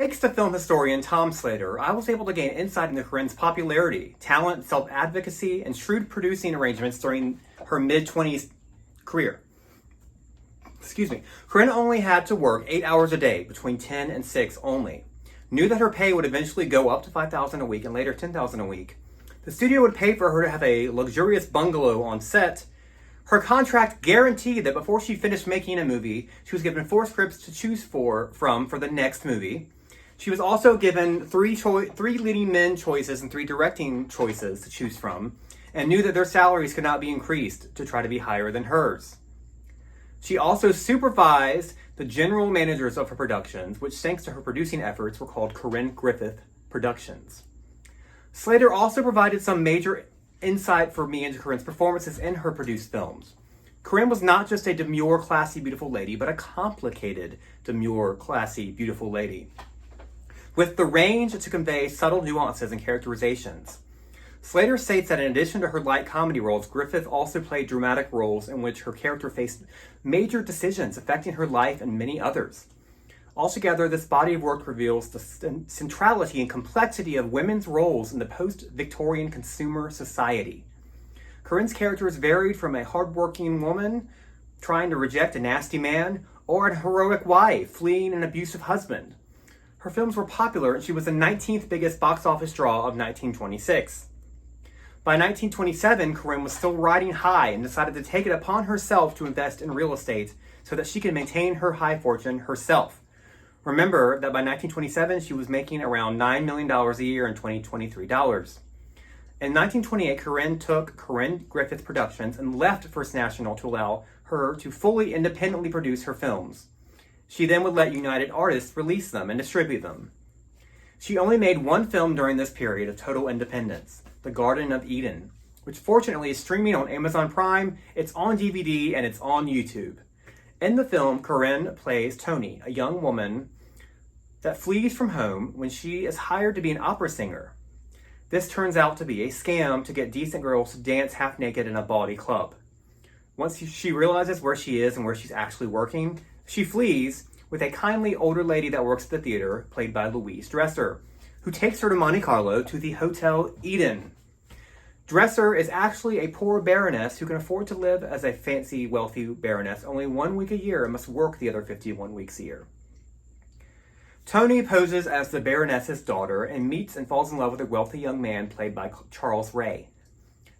Thanks to film historian Tom Slater, I was able to gain insight into Corinne's popularity, talent, self-advocacy, and shrewd producing arrangements during her mid-20s career. Corinne only had to work 8 hours a day, between 10 and 6 only. Knew that her pay would eventually go up to $5,000 a week and later $10,000 a week. The studio would pay for her to have a luxurious bungalow on set. Her contract guaranteed that before she finished making a movie, she was given 4 scripts to choose from for the next movie. She was also given 3 leading men choices and 3 directing choices to choose from, and knew that their salaries could not be increased to try to be higher than hers. She also supervised the general managers of her productions, which thanks to her producing efforts were called Corinne Griffith Productions. Slater also provided some major insight for me into Corinne's performances in her produced films. Corinne was not just a demure, classy, beautiful lady, but a complicated, demure, classy, beautiful lady, with the range to convey subtle nuances and characterizations. Slater states that in addition to her light comedy roles, Griffith also played dramatic roles in which her character faced major decisions affecting her life and many others. Altogether, this body of work reveals the centrality and complexity of women's roles in the post-Victorian consumer society. Corinne's characters varied from a hardworking woman trying to reject a nasty man, or a heroic wife fleeing an abusive husband. Her films were popular, and she was the 19th biggest box office draw of 1926. By 1927, Corinne was still riding high and decided to take it upon herself to invest in real estate so that she could maintain her high fortune herself. Remember that by 1927, she was making around $9 million a year in 2023 dollars. In 1928, Corinne took Corinne Griffith Productions and left First National to allow her to fully independently produce her films. She then would let United Artists release them and distribute them. She only made 1 film during this period of total independence, The Garden of Eden, which fortunately is streaming on Amazon Prime, it's on DVD, and it's on YouTube. In the film, Corinne plays Tony, a young woman that flees from home when she is hired to be an opera singer. This turns out to be a scam to get decent girls to dance half naked in a bawdy club. Once she realizes where she is and where she's actually working, she flees with a kindly older lady that works at the theater, played by Louise Dresser, who takes her to Monte Carlo to the Hotel Eden. Dresser is actually a poor baroness who can afford to live as a fancy, wealthy baroness only 1 week a year and must work the other 51 weeks a year. Tony poses as the baroness's daughter and meets and falls in love with a wealthy young man played by Charles Ray.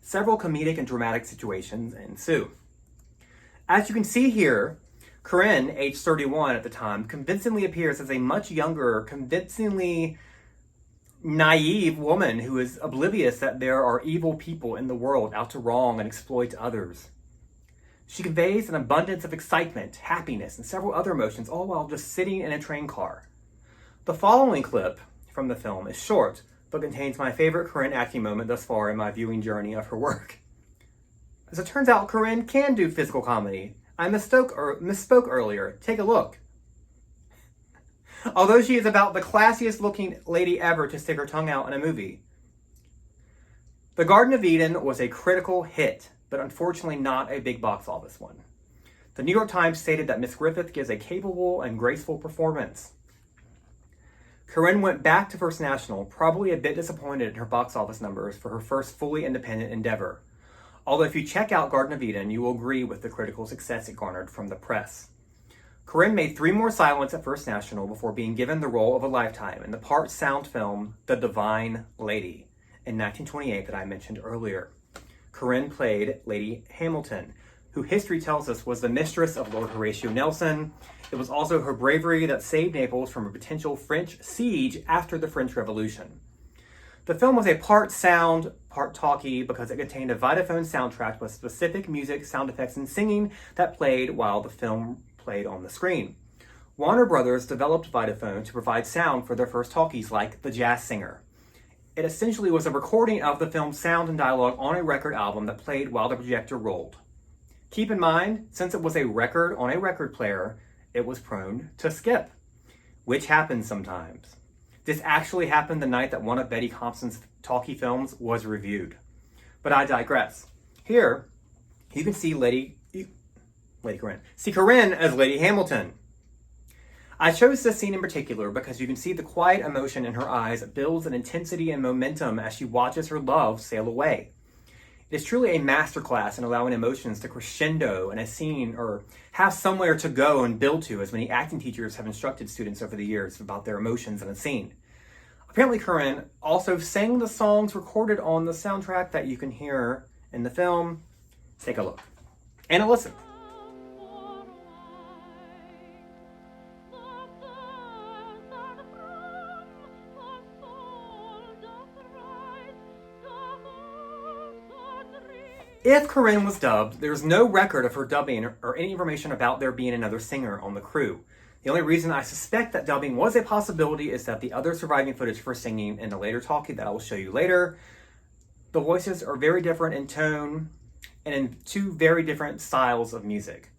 Several comedic and dramatic situations ensue. As you can see here, Corinne, age 31 at the time, convincingly appears as a much younger, convincingly naive woman who is oblivious that there are evil people in the world out to wrong and exploit others. She conveys an abundance of excitement, happiness, and several other emotions, all while just sitting in a train car. The following clip from the film is short, but contains my favorite Corinne acting moment thus far in my viewing journey of her work. As it turns out, Corinne can do physical comedy. I misspoke earlier. Take a look. Although she is about the classiest looking lady ever to stick her tongue out in a movie. The Garden of Eden was a critical hit, but unfortunately not a big box office one. The New York Times stated that Miss Griffith gives a capable and graceful performance. Corinne went back to First National, probably a bit disappointed in her box office numbers for her first fully independent endeavor. Although if you check out Garden of Eden, you will agree with the critical success it garnered from the press. Corinne made 3 more silents at First National before being given the role of a lifetime in the part sound film The Divine Lady in 1928 that I mentioned earlier. Corinne played Lady Hamilton, who history tells us was the mistress of Lord Horatio Nelson. It was also her bravery that saved Naples from a potential French siege after the French Revolution. The film was a part sound, part talkie because it contained a Vitaphone soundtrack with specific music, sound effects, and singing that played while the film played on the screen. Warner Brothers developed Vitaphone to provide sound for their first talkies like The Jazz Singer. It essentially was a recording of the film's sound and dialogue on a record album that played while the projector rolled. Keep in mind, since it was a record on a record player, it was prone to skip, which happens sometimes. This actually happened the night that one of Betty Compton's talkie films was reviewed. But I digress. Here, you can see Corinne as Lady Hamilton. I chose this scene in particular because you can see the quiet emotion in her eyes builds an intensity and momentum as she watches her love sail away. It is truly a masterclass in allowing emotions to crescendo in a scene or have somewhere to go and build to, as many acting teachers have instructed students over the years about their emotions in a scene. Apparently, Corinne also sang the songs recorded on the soundtrack that you can hear in the film. Take a look and a listen. If Corinne was dubbed, there's no record of her dubbing or any information about there being another singer on the crew. The only reason I suspect that dubbing was a possibility is that the other surviving footage for singing in the later talkie that I will show you later, the voices are very different in tone and in two very different styles of music.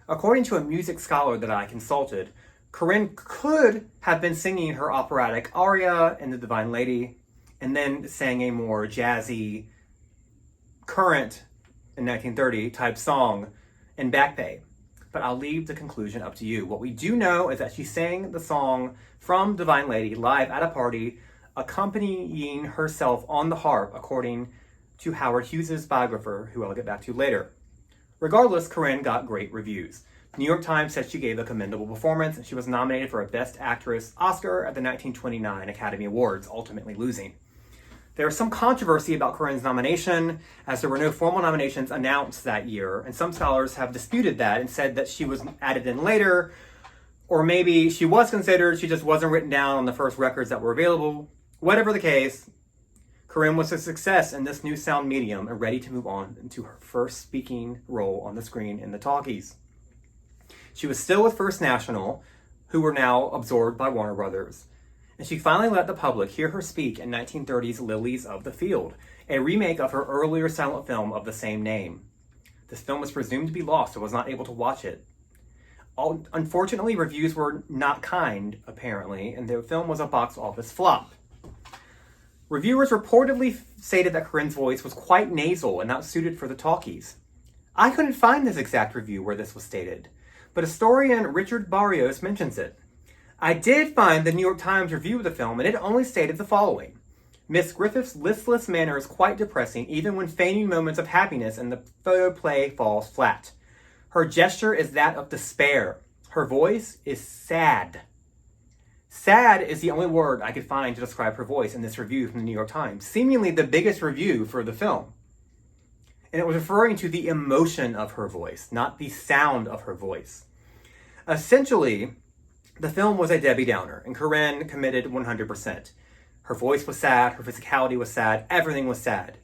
According to a music scholar that I consulted, Corinne could have been singing her operatic aria in The Divine Lady and then sang a more jazzy, current in 1930 type song in Back Pay. But I'll leave the conclusion up to you. What we do know is that she sang the song from Divine Lady live at a party, accompanying herself on the harp, according to Howard Hughes' biographer, who I'll get back to later. Regardless, Corinne got great reviews. The New York Times said she gave a commendable performance, and she was nominated for a Best Actress Oscar at the 1929 Academy Awards, ultimately losing. There was some controversy about Corinne's nomination, as there were no formal nominations announced that year, and some scholars have disputed that and said that she was added in later, or maybe she was considered, she just wasn't written down on the first records that were available. Whatever the case, Corinne was a success in this new sound medium and ready to move on into her first speaking role on the screen in the Talkies. She was still with First National, who were now absorbed by Warner Brothers. And she finally let the public hear her speak in 1930's Lilies of the Field, a remake of her earlier silent film of the same name. This film was presumed to be lost and was not able to watch it. Unfortunately, reviews were not kind, apparently, and the film was a box office flop. Reviewers reportedly stated that Corinne's voice was quite nasal and not suited for the talkies. I couldn't find this exact review where this was stated, but historian Richard Barrios mentions it. I did find the New York Times review of the film, and it only stated the following. Miss Griffith's listless manner is quite depressing, even when feigning moments of happiness and the photoplay falls flat. Her gesture is that of despair. Her voice is sad. Sad is the only word I could find to describe her voice in this review from the New York Times, seemingly the biggest review for the film. And it was referring to the emotion of her voice, not the sound of her voice. Essentially, the film was a Debbie Downer, and Corinne committed 100%. Her voice was sad, her physicality was sad, everything was sad.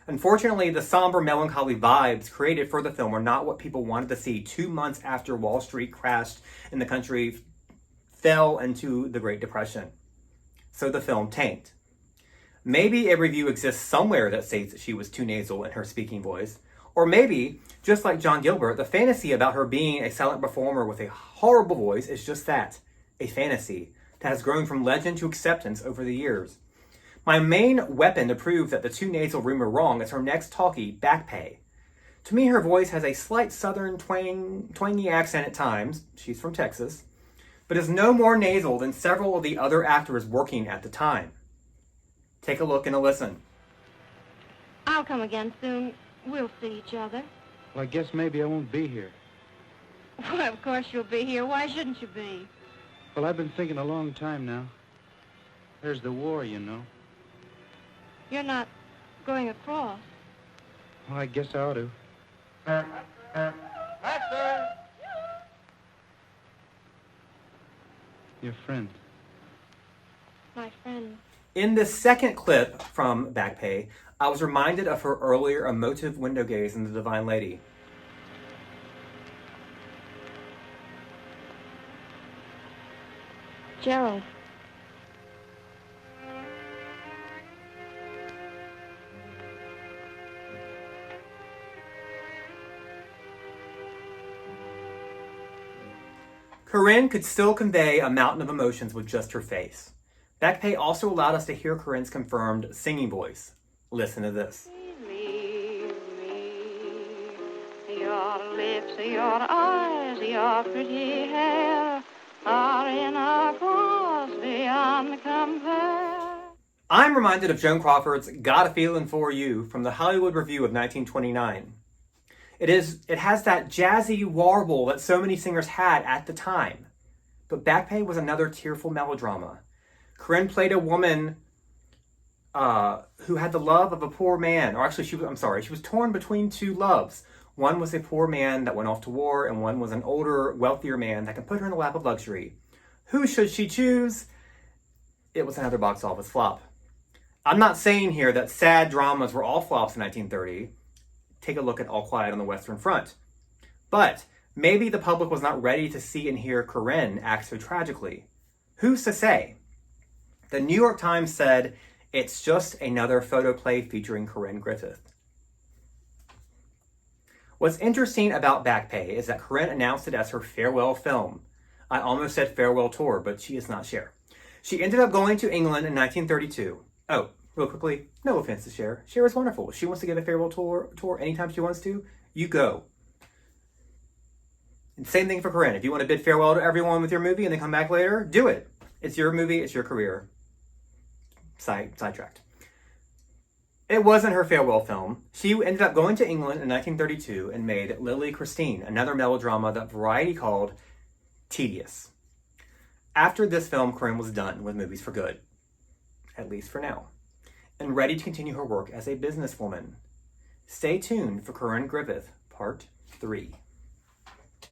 Unfortunately, the somber, melancholy vibes created for the film were not what people wanted to see 2 months after Wall Street crashed and the country fell into the Great Depression. So the film tanked. Maybe a review exists somewhere that states that she was too nasal in her speaking voice. Or maybe, just like John Gilbert, the fantasy about her being a silent performer with a horrible voice is just that, a fantasy that has grown from legend to acceptance over the years. My main weapon to prove that the too nasal rumor wrong is her next talkie, Back Pay. To me, her voice has a slight southern twangy accent at times, she's from Texas, but is no more nasal than several of the other actors working at the time. Take a look and a listen. I'll come again soon. We'll see each other. Well, I guess maybe I won't be here. Well, of course you'll be here. Why shouldn't you be? Well, I've been thinking a long time now. There's the war, you know. You're not going across. Well, I guess I ought to. Master! Your friend. My friend. In this second clip from Back Pay, I was reminded of her earlier emotive window gaze in The Divine Lady. Gerald. Corinne could still convey a mountain of emotions with just her face. Back Pay also allowed us to hear Corinne's confirmed singing voice. Listen to this. Leave me. Your lips, your eyes, your pretty hair. are in a cause beyond compare. I'm reminded of Joan Crawford's Got a Feeling for You from the Hollywood Review of 1929. It has that jazzy warble that so many singers had at the time. But Back Pay was another tearful melodrama. Corinne played a woman who had the love of a poor man, or actually she was torn between two loves. One was a poor man that went off to war, and one was an older, wealthier man that could put her in the lap of luxury. Who should she choose? It was another box office flop. I'm not saying here that sad dramas were all flops in 1930. Take a look at All Quiet on the Western Front. But maybe the public was not ready to see and hear Corinne act so tragically. Who's to say? The New York Times said, "It's just another photoplay featuring Corinne Griffith." What's interesting about Back Pay is that Corinne announced it as her farewell film. I almost said farewell tour, but she is not Cher. She ended up going to England in 1932. Oh, real quickly, no offense to Cher. Cher is wonderful. If she wants to give a farewell tour anytime she wants to, you go. And same thing for Corinne. If you want to bid farewell to everyone with your movie and then come back later, do it. It's your movie, it's your career. Sidetracked. It wasn't her farewell film. She ended up going to England in 1932 and made Lily Christine, another melodrama that Variety called tedious. After this film, Corinne was done with movies for good, at least for now, and ready to continue her work as a businesswoman. Stay tuned for Corinne Griffith, Part 3.